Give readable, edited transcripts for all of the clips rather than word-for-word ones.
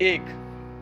1،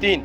3،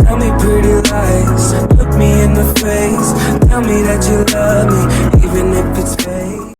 Tell me pretty lies, look me in the face, tell me that you love me, even if it's fake.